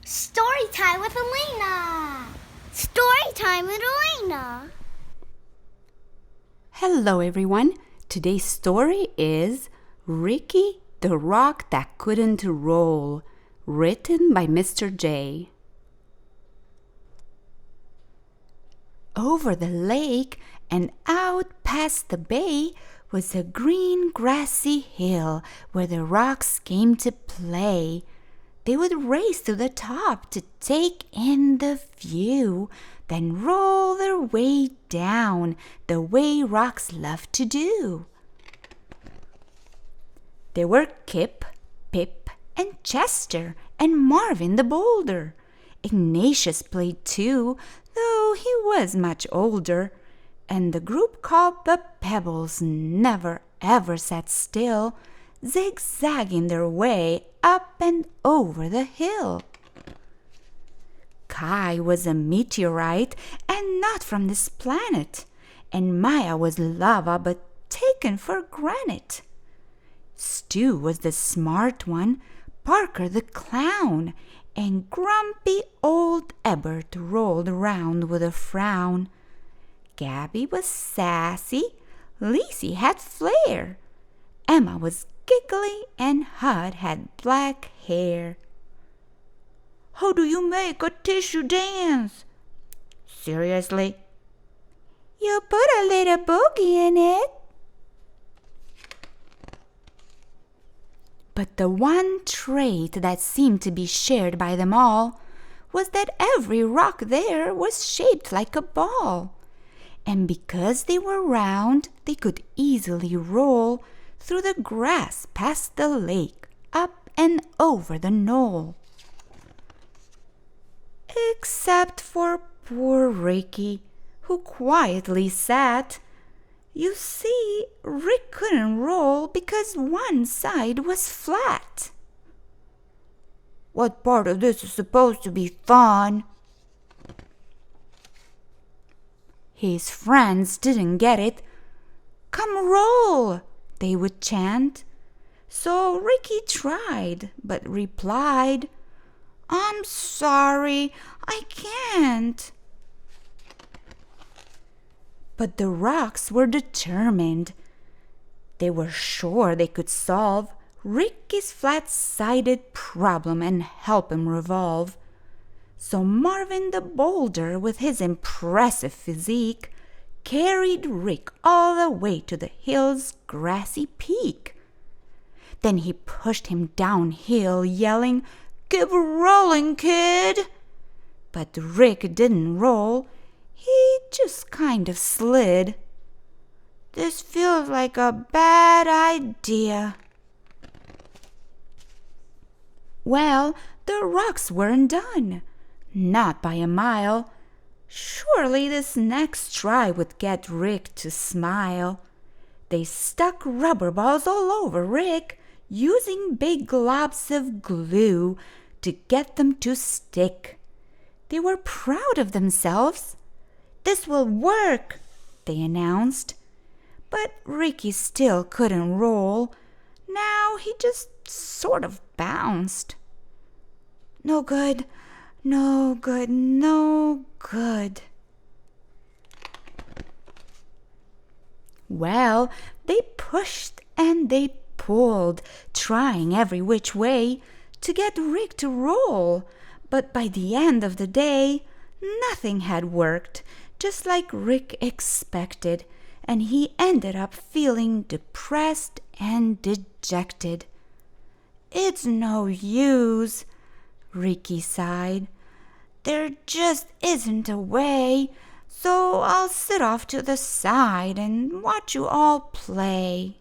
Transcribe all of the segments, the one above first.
Storytime with Elena! Storytime with Elena! Hello everyone. Today's story is Ricky the Rock That Couldn't Roll, written by Mr. J. Over the lake and out past the bay was a green grassy hill where the rocks came to play. They would race to the top to take in the view, then roll their way down the way rocks love to do. There were Kip, Pip, and Chester, and Marvin the Boulder. Ignatius played too, though he was much older, and the group called the Pebbles never ever sat still, zigzagging their way up and over the hill. Kai was a meteorite and not from this planet, and Maya was lava but taken for granite. Stu was the smart one, Parker the clown, and grumpy old Ebert rolled around with a frown. Gabby was sassy, Lizzie had flair, Emma was giggly, and Hud had black hair. "How do you make a tissue dance?" "Seriously?" "You put a little boogie in it." But the one trait that seemed to be shared by them all was that every rock there was shaped like a ball. And because they were round, they could easily roll through the grass past the lake, up and over the knoll. Except for poor Ricky, who quietly sat. You see, Rick couldn't roll because one side was flat. "What part of this is supposed to be fun?" His friends didn't get it. "Come roll," they would chant. So Ricky tried, but replied, "I'm sorry, I can't." But the rocks were determined. They were sure they could solve Ricky's flat-sided problem and help him revolve. So Marvin the Boulder, with his impressive physique, carried Rick all the way to the hill's grassy peak. Then he pushed him downhill, yelling, "Keep rolling, kid!" But Rick didn't roll. He just kind of slid. "This feels like a bad idea." Well, the rocks weren't done. Not by a mile. Surely this next try would get Rick to smile. They stuck rubber balls all over Rick, using big globs of glue to get them to stick. They were proud of themselves. "This will work," they announced. But Ricky still couldn't roll. Now he just sort of bounced. "No good, no good, no good." Well, they pushed and they pulled, trying every which way to get Rick to roll. But by the end of the day, nothing had worked, just like Rick expected, and he ended up feeling depressed and dejected. "It's no use," Ricky sighed. "There just isn't a way, so I'll sit off to the side and watch you all play."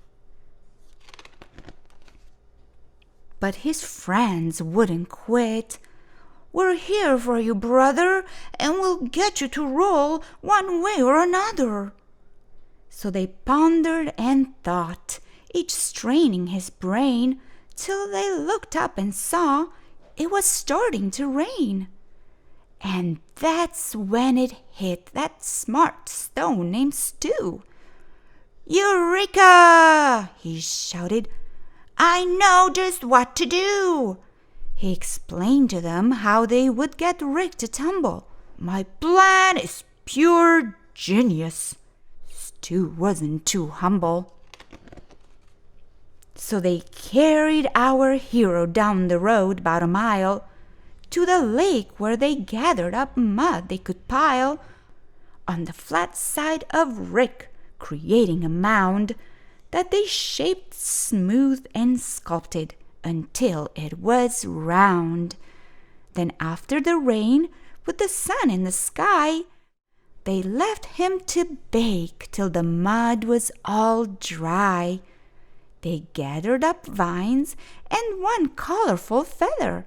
But his friends wouldn't quit. "We're here for you, brother, and we'll get you to roll one way or another." So they pondered and thought, each straining his brain, till they looked up and saw it was starting to rain. And that's when it hit that smart stone named Stu. "Eureka!" he shouted. "I know just what to do." He explained to them how they would get Rick to tumble. "My plan is pure genius." Stu wasn't too humble. So they carried our hero down the road about a mile to the lake where they gathered up mud they could pile on the flat side of Rick, creating a mound that they shaped smooth and sculpted until it was round. Then after the rain, with the sun in the sky, they left him to bake till the mud was all dry. They gathered up vines and one colorful feather.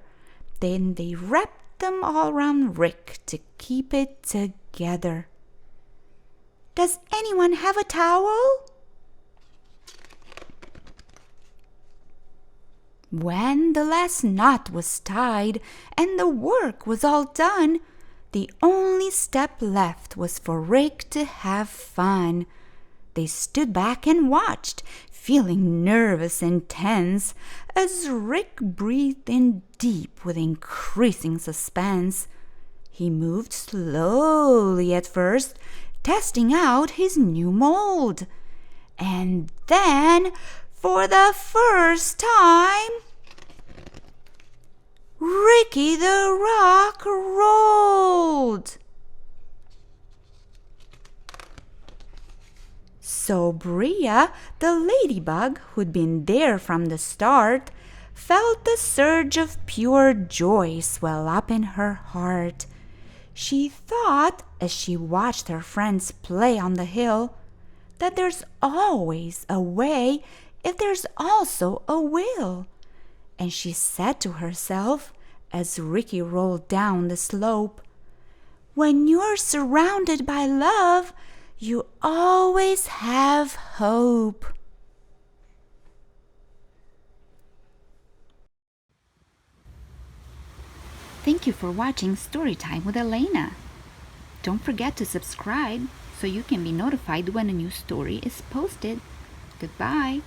Then they wrapped them all round Rick to keep it together. Does anyone have a towel? When the last knot was tied and the work was all done, the only step left was for Rick to have fun. They stood back and watched, feeling nervous and tense, as Rick breathed in deep with increasing suspense. He moved slowly at first, testing out his new mold. And then, for the first time, Ricky the Rock rolled. So Bria, the ladybug who'd been there from the start, felt the surge of pure joy swell up in her heart. She thought, as she watched her friends play on the hill, that there's always a way if there's also a will. And she said to herself, as Ricky rolled down the slope, "When you're surrounded by love, you always have hope." Thank you for watching Storytime with Elena. Don't forget to subscribe so you can be notified when a new story is posted. Goodbye.